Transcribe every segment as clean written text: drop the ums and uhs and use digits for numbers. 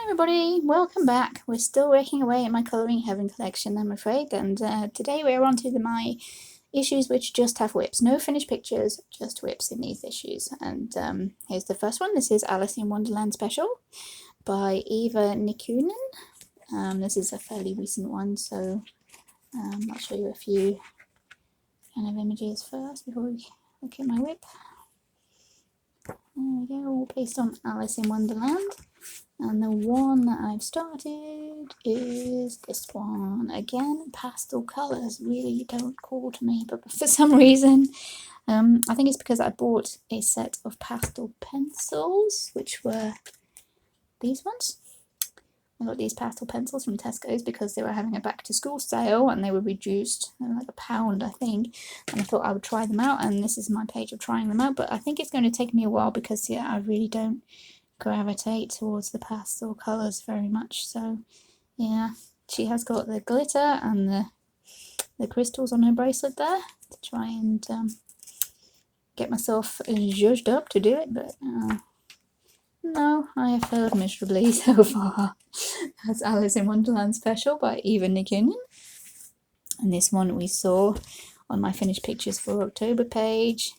Everybody, welcome back. We're still working away at my Colouring Heaven collection, I'm afraid, and today we're on to my issues which just have whips. No finished pictures, just whips in these issues. And here's the first one. This is Alice in Wonderland Special by Eva Nikkunen. This is a fairly recent one, so I'll show you a few kind of images first before we look at my whip. There we go, all based on Alice in Wonderland. And the one that I've started is this one. Again, pastel colours really don't call to me, but for some reason, I think it's because I bought a set of pastel pencils, which were these ones. I got these pastel pencils from Tesco's because they were having a back to school sale and they were reduced. They were like £1, I think. And I thought I would try them out, and this is my page of trying them out. But I think it's going to take me a while because, yeah, I really don't gravitate towards the pastel colours very much. So, yeah, she has got the glitter and the crystals on her bracelet there to try and get myself zhuzhed up to do it. But no, I have failed miserably so far. That's Alice in Wonderland Special by Eva Nikkunen. And this one we saw on my finished pictures for October page.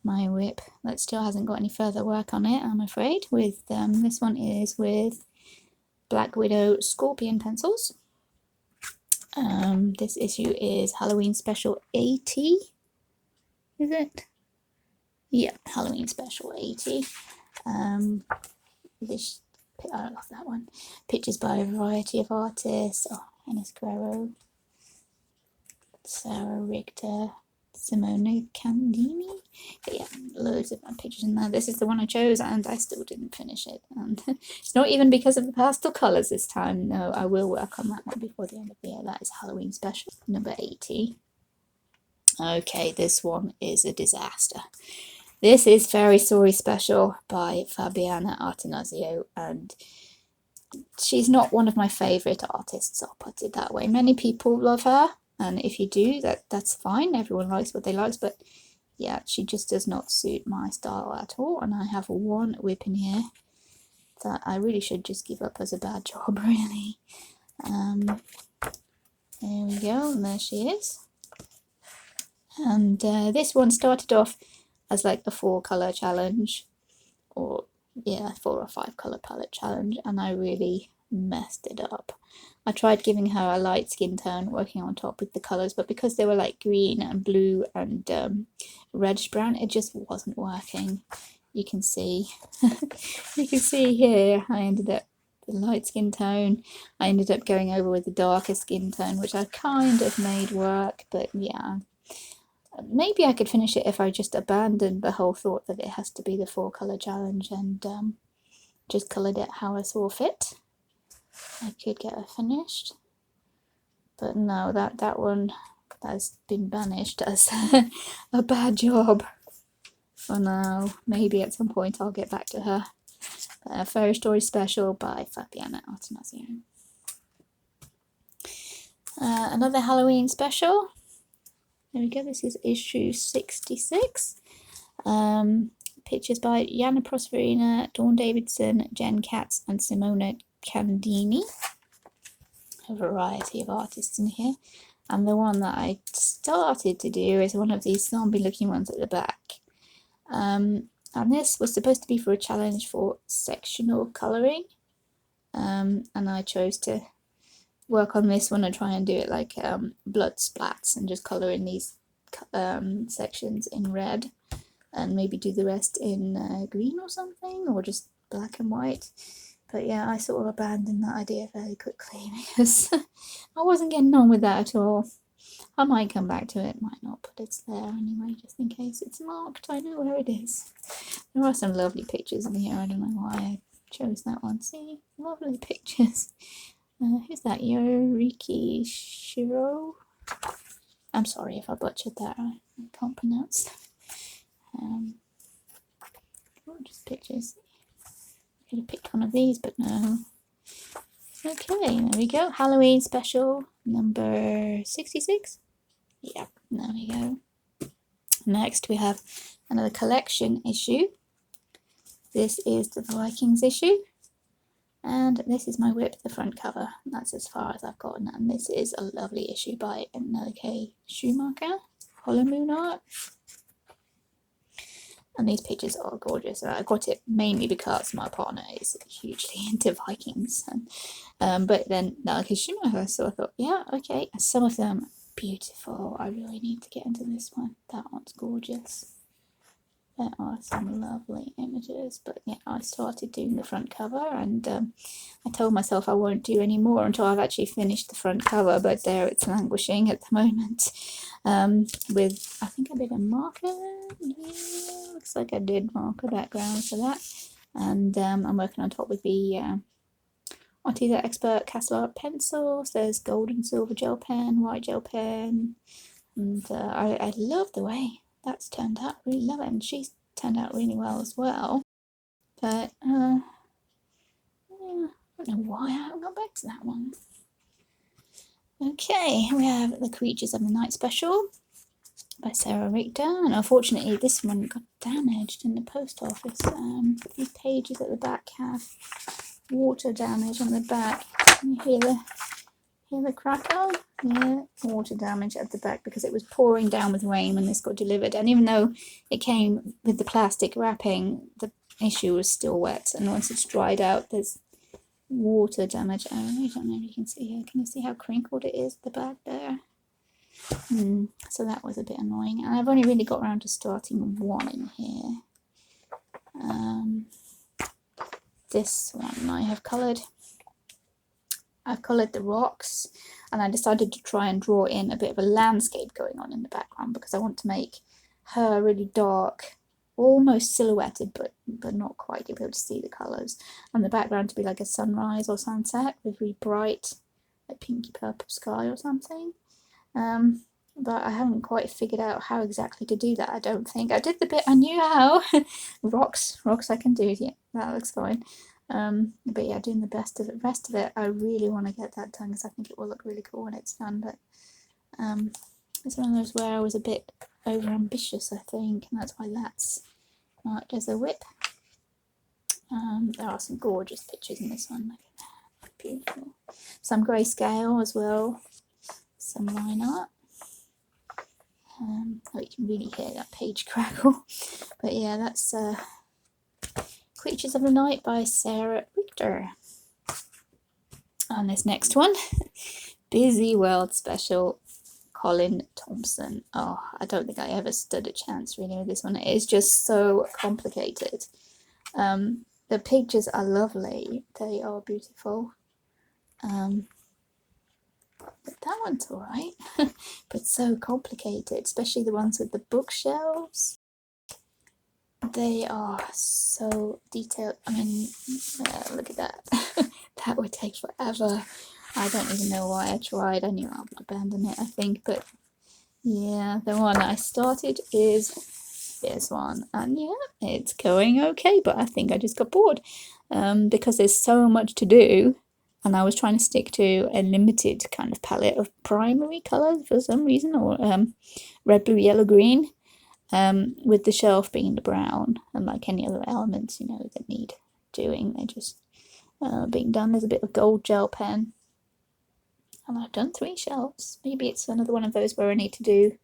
My whip that still hasn't got any further work on it, I'm afraid. With this one is with Black Widow Scorpion pencils. This issue is Halloween Special 80. Is it? Yeah, Halloween Special 80. I love that one. Pictures by a variety of artists. Oh, Ennis Guerrero, Sarah Richter, Simone Candini. But yeah, loads of pictures in there. This is the one I chose and I still didn't finish it. And it's not even because of the pastel colours this time. No, I will work on that one before the end of the year. That is Halloween Special number 80. Okay, this one is a disaster. This is Fairy Story Special by Fabiana Artanasio, and she's not one of my favourite artists, I'll put it that way. Many people love her, and if you do, that's fine. Everyone likes what they like, but yeah, she just does not suit my style at all. And I have one whip in here that I really should just give up as a bad job, really. There we go, and there she is. And this one started off as like a 4-colour challenge, or yeah, 4 or 5 colour palette challenge, and I really messed it up. I tried giving her a light skin tone, working on top with the colours, but because they were like green and blue and reddish brown, it just wasn't working. You can see, you can see here, I ended up with the light skin tone. I ended up going over with the darker skin tone, which I kind of made work, but yeah. Maybe I could finish it if I just abandoned the whole thought that it has to be the 4-colour challenge and just coloured it how I saw fit. I could get it finished. But no, that one has been banished as a bad job for now. Maybe at some point I'll get back to her. Fairy Story Special by Fabiana Artanasio. Another Halloween special. There we go, this is issue 66. Pictures by Jana Prosperina, Dawn Davidson, Jen Katz and Simone Candini. A variety of artists in here. And the one that I started to do is one of these zombie looking ones at the back. And this was supposed to be for a challenge for sectional colouring. And I chose to work on this one and try and do it like blood splats and just colour in these sections in red and maybe do the rest in green or something, or just black and white. But yeah, I sort of abandoned that idea very quickly because I wasn't getting on with that at all. I might come back to it, might not, but it's there anyway, just in case it's marked. I know where it is. There are some lovely pictures in here. I don't know why I chose that one. See, lovely pictures. Who's that? Yoriki Shiro? I'm sorry if I butchered that. I can't pronounce. Just pictures. I could have picked one of these, but no. Okay, there we go. Halloween Special number 66. Yeah, there we go. Next we have another collection issue. This is the Vikings issue. And this is my whip, the front cover. That's as far as I've gotten, and this is a lovely issue by K. Schumacher, Hollow Moon Art. And these pictures are gorgeous. I got it mainly because my partner is hugely into Vikings, but then K. Schumacher, so I thought, yeah, okay. Some of them beautiful. I really need to get into this one. That one's gorgeous. There are some lovely images, but yeah, I started doing the front cover, and I told myself I won't do any more until I've actually finished the front cover, but there it's languishing at the moment. With, I think I did a marker, yeah, looks like I did marker background for that, and I'm working on top with the Arteza Expert Castle Art pencils. There's gold and silver gel pen, white gel pen, and I love the way that's turned out. Really love it, and she's turned out really well as well. But yeah, I don't know why I haven't got back to that one. Okay, we have the Creatures of the Night special by Sarah Richter, and unfortunately this one got damaged in the post office. These pages at the back have water damage on the back. Can you hear the crackle? Yeah, water damage at the back because it was pouring down with rain when this got delivered, and even though it came with the plastic wrapping, the issue was still wet, and once it's dried out there's water damage. I don't know if you can see here. Can you see how crinkled it is at the back there? So that was a bit annoying, and I've only really got around to starting one in here. This one I've coloured the rocks, and I decided to try and draw in a bit of a landscape going on in the background because I want to make her really dark, almost silhouetted, but not quite. You'll be able to see the colours, and the background to be like a sunrise or sunset with really bright, like pinky purple sky or something. But I haven't quite figured out how exactly to do that. I don't think I did the bit I knew how. rocks I can do. Yeah, that looks fine. But yeah, doing the rest of it, I really want to get that done because I think it will look really cool when it's done. But it's one of those where I was a bit over ambitious, I think, and that's why that's marked as a whip. There are some gorgeous pictures in this one. Look at that, beautiful. Some grayscale as well. Some line art. Oh, you can really hear that page crackle. But yeah, that's Creatures of the Night by Sarah Richter. And this next one, Busy World Special, Colin Thompson. Oh, I don't think I ever stood a chance really with this one. It is just so complicated. The pictures are lovely. They are beautiful. But that one's alright. But so complicated, especially the ones with the bookshelves. They are so detailed. I mean, look at that. That would take forever. I don't even know why I tried. I knew I would abandon it, I think. But yeah, the one I started is this one. And yeah, it's going okay. But I think I just got bored because there's so much to do. And I was trying to stick to a limited kind of palette of primary colours for some reason. Or red, blue, yellow, green. With the shelf being the brown, and like any other elements, that need doing, they're just being done. There's a bit of gold gel pen, and I've done 3 shelves. Maybe it's another one of those where I need to do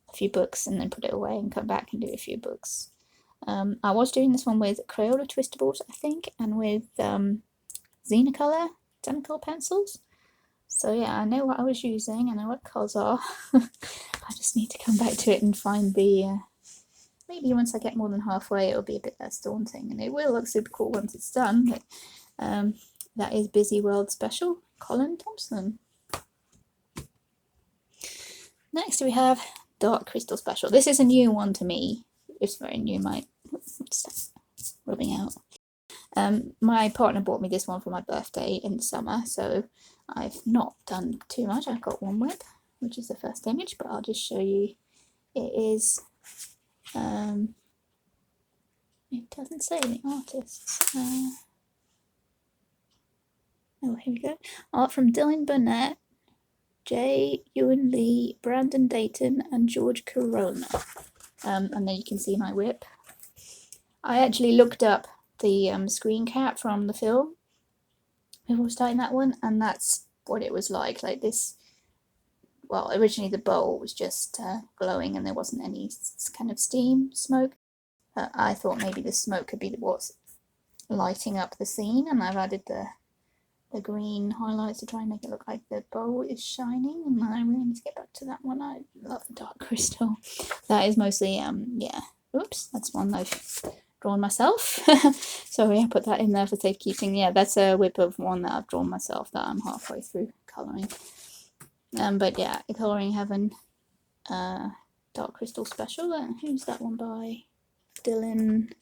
a few books and then put it away and come back and do a few books. I was doing this one with Crayola Twistables, I think, and with Technicolor pencils. So yeah, I know what I was using, I know what colours are. I just need to come back to it and find the... maybe once I get more than halfway it'll be a bit less daunting, and it will look super cool once it's done. But that is Busy World Special, Colin Thompson. Next we have Dark Crystal Special. This is a new one to me. It's very new. It's rubbing out. My partner bought me this one for my birthday in the summer, so I've not done too much. I've got one whip, which is the first image, but I'll just show you. It is... it doesn't say the artists. Oh, here we go. Art from Dylan Burnett, J. Ewan Lee, Brandon Dayton, and George Corona. And then you can see my whip. I actually looked up the screen cap from the film, before starting that one, and that's what it was like this. Well, originally the bowl was just glowing and there wasn't any kind of steam smoke. I thought maybe the smoke could be what's lighting up the scene, and I've added the green highlights to try and make it look like the bowl is shining. And I really need to get back to that one. I love the dark crystal. That is mostly yeah, oops, that's one I've drawn myself. Sorry, I put that in there for safekeeping. Yeah, that's a whip of one that I've drawn myself that I'm halfway through colouring. But yeah, Colouring Heaven Dark Crystal Special. Who's that one by? Dylan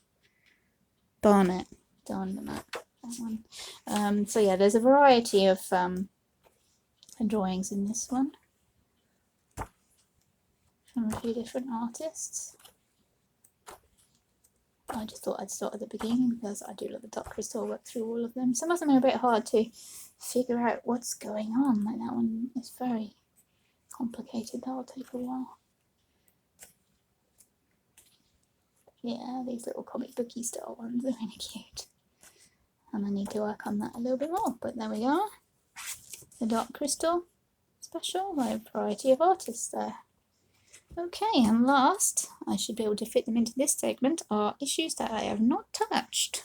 Barnett. Done that one. So yeah, there's a variety of drawings in this one from a few different artists. I just thought I'd start at the beginning because I do love the dark crystal. Work through all of them. Some of them are a bit hard to figure out what's going on. Like that one is very complicated. That'll take a while. Yeah, these little comic booky style ones are really cute. And I need to work on that a little bit more. But there we are. The Dark Crystal Special by a variety of artists there. Okay, and last, I should be able to fit them into this segment, are issues that I have not touched.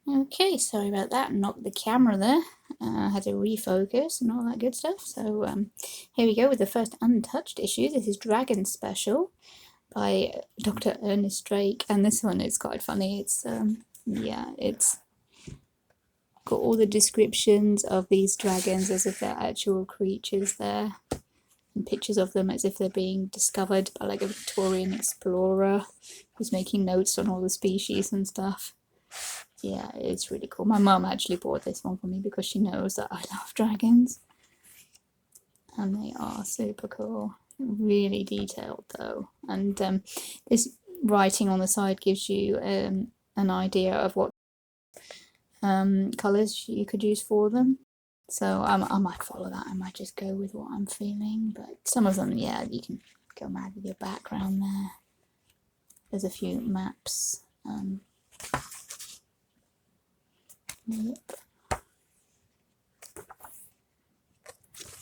Okay, sorry about that, knocked the camera there. Had to refocus and all that good stuff. So here we go with the first untouched issue. This is Dragon Special by Dr. Ernest Drake, and this one is quite funny. It's yeah, it's got all the descriptions of these dragons as if they're actual creatures there, and pictures of them as if they're being discovered by like a Victorian explorer who's making notes on all the species and stuff. Yeah, it's really cool. My mum actually bought this one for me because she knows that I love dragons, and they are super cool. Really detailed though, and this writing on the side gives you an idea of what colours you could use for them. So I might follow that. I might just go with what I'm feeling. But some of them, yeah, you can go mad with your background there. There's a few maps. Yep.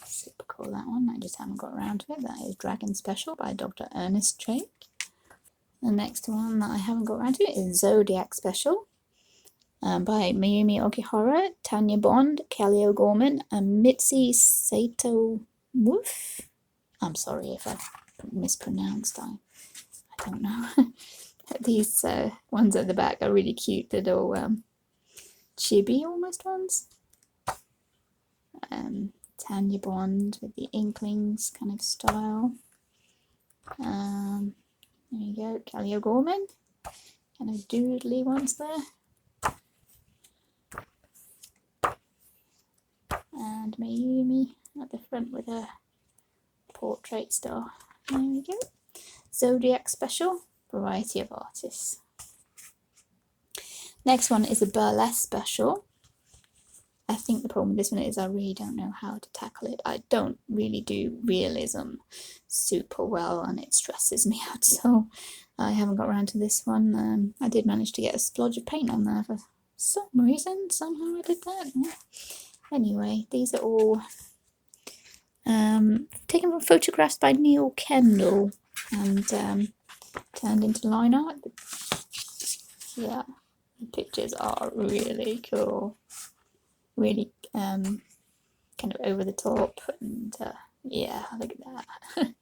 Super cool, that one. I just haven't got around to it. That is Dragon Special by Dr. Ernest Drake. The next one that I haven't got around to is Zodiac Special by Mayumi Okihara, Tanya Bond, Kelly O'Gorman, and Mitzi Sato Woof. I'm sorry if I mispronounced. I don't know. These ones at the back are really cute, little chibi almost ones. Tanya Bond with the Inklings kind of style. There you go, Kelly O'Gorman. Kind of doodly ones there. And Mayumi at the front with a portrait star. There we go. Zodiac Special, variety of artists. Next one is a Burlesque Special. I think the problem with this one is I really don't know how to tackle it. I don't really do realism super well and it stresses me out, so I haven't got around to this one. I did manage to get a splodge of paint on there for some reason. Somehow I did that. Anyway, these are all taken from photographs by Neil Kendall and turned into line art. Yeah, the pictures are really cool. Really kind of over the top, and yeah, look at that.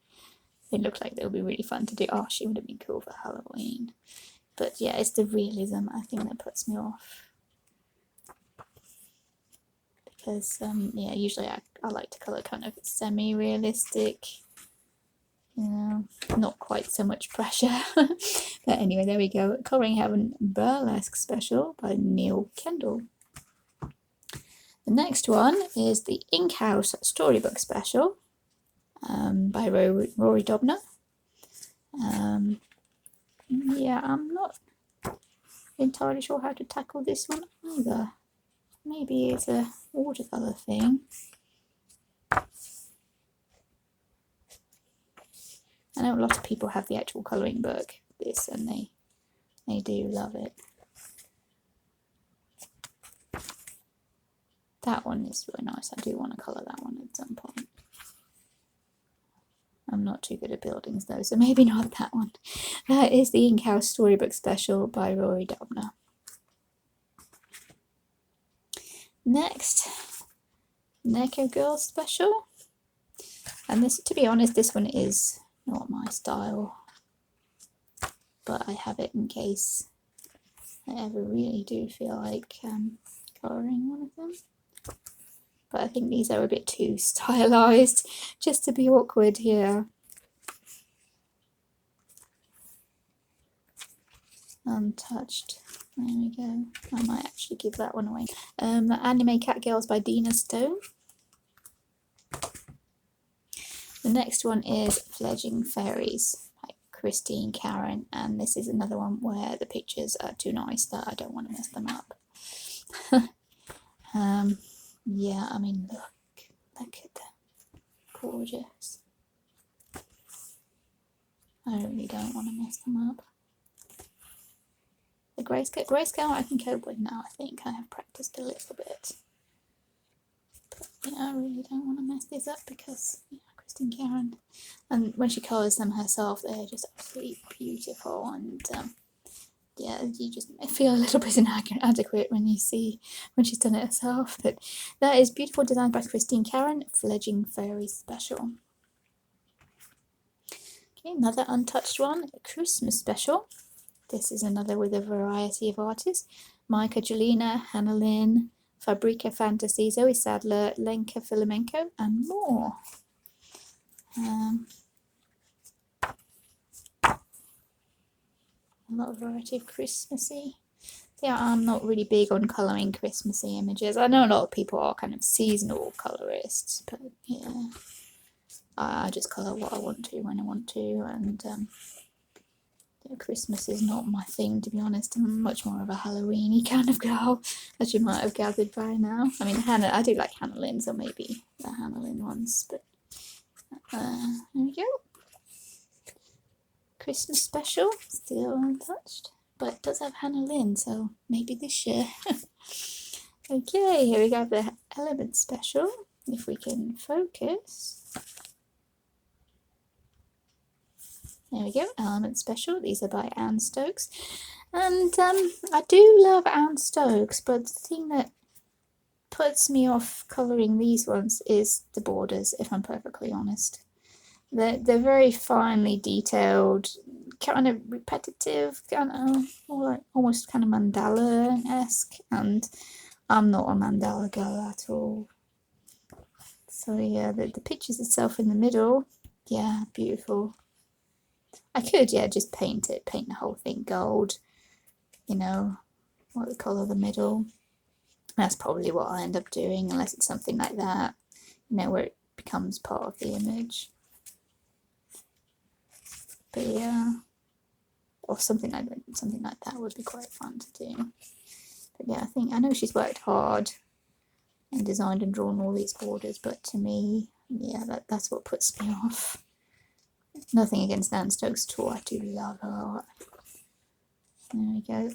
They look like they'll be really fun to do. Oh, she would have been cool for Halloween. But yeah, it's the realism I think that puts me off. Because yeah, usually I like to colour kind of semi-realistic, you know, not quite so much pressure. But anyway, there we go. Colouring Heaven Burlesque Special by Neil Kendall. The next one is the Ink House Storybook Special by Rory Dobner. Yeah, I'm not entirely sure how to tackle this one either. Maybe it's a watercolour thing. I know a lot of people have the actual colouring book, this, and they do love it. That one is really nice. I do want to colour that one at some point. I'm not too good at buildings though, so maybe not that one. That is the Ink House Storybook Special by Rory Dobner. Next, Neko Girl Special. And this, to be honest, this one is not my style, but I have it in case I ever really do feel like colouring one of them. But I think these are a bit too stylized just to be awkward here. Untouched. There we go. I might actually give that one away. The Anime Cat Girls by Dina Stone. The next one is Fledging Fairies by Christine Karen, and this is another one where the pictures are too nice that I don't want to mess them up. Yeah, I mean, look at them. Gorgeous. I really don't want to mess them up. The grayscale I can cope with now, I think. I have practiced a little bit. But yeah, I really don't want to mess these up because, yeah, Christine Karen. And when she colours them herself, they're just absolutely beautiful. And yeah, you just feel a little bit inadequate when you see when she's done it herself. But that is Beautiful Design by Christine Karen, Fledging Fairies Special. Okay, another Untouched one, a Christmas Special. This is another with a variety of artists. Maika Jelena, Hannah Lynn, Fabrica Fantasy, Zoe Sadler, Lenka Filamenko, and more. A lot of variety of Christmassy. Yeah, I'm not really big on colouring Christmassy images. I know a lot of people are kind of seasonal colourists, but yeah, I just colour what I want to when I want to, and yeah, Christmas is not my thing, to be honest. I'm much more of a Halloween-y kind of girl, as you might have gathered by now. I mean, I do like Hannah Lynn, so maybe the Hannah Lynn ones, but there we go. Christmas Special, still untouched, but it does have Hannah Lynn, so maybe this year. Okay, here we go, the Element Special, if we can focus. There we go, Element Special. These are by Anne Stokes. And I do love Anne Stokes, but the thing that puts me off colouring these ones is the borders, if I'm perfectly honest. They're very finely detailed, kind of repetitive, kind of almost kind of mandala-esque, and I'm not a mandala girl at all. So yeah, the pictures itself in the middle, yeah, beautiful. I could, yeah, just paint the whole thing gold, you know, what we colour the middle. That's probably what I end up doing, unless it's something like that, you know, where it becomes part of the image. But yeah, or something like that would be quite fun to do. But yeah, I know she's worked hard and designed and drawn all these borders, but to me, yeah, that's what puts me off. Nothing against Anne Stokes at all, I do love her art. There we go.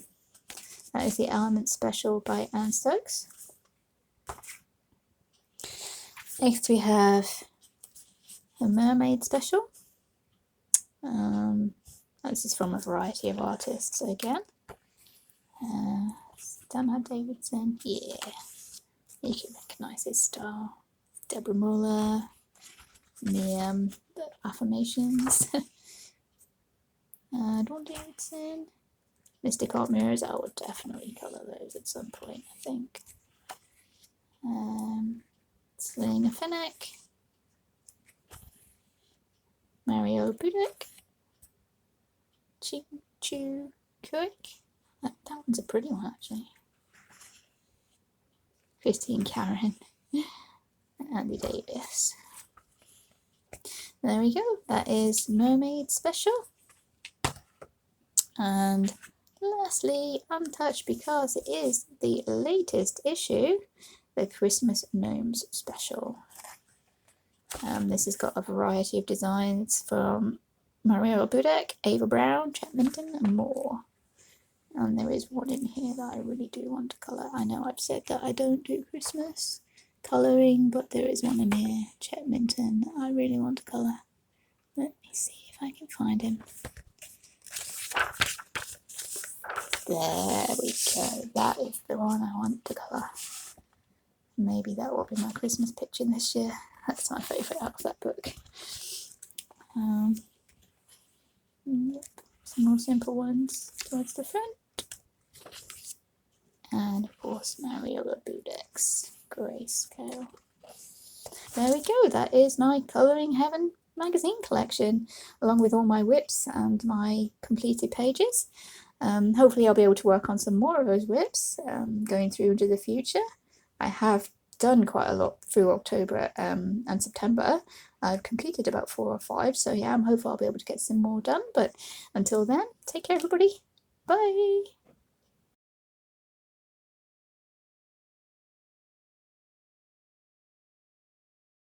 That is the Element Special by Anne Stokes. Next we have a Mermaid Special. This is from a variety of artists again. Dana Davidson, yeah, you can recognise his style. Deborah Muller, the Affirmations. Dawn Davidson, Mystic Art Mirrors. I would definitely colour those at some point, I think. Selena Fenech, Mario Budek, Chu Kuik. That one's a pretty one, actually. Christine Karen, Andy Davis. There we go. That is Mermaid Special. And lastly, Untouched, because it is the latest issue, the Christmas Gnomes Special. This has got a variety of designs from Mario Budek, Ava Brown, Chet Minton, and more. And there is one in here that I really do want to colour. I know I've said that I don't do Christmas, colouring, but there is one in here, Chet Minton, that I really want to colour. Let me see if I can find him. There we go, that is the one I want to colour. Maybe that will be my Christmas picture this year. That's my favourite out of that book. Yep, some more simple ones towards the front. And of course Mariola Budex grayscale. There we go, that is my Colouring Heaven magazine collection, along with all my whips and my completed pages. Hopefully I'll be able to work on some more of those whips going through into the future. I have done quite a lot through October and September. I've completed about 4 or 5, so yeah, I'm hopeful I'll be able to get some more done. But until then, take care everybody. Bye!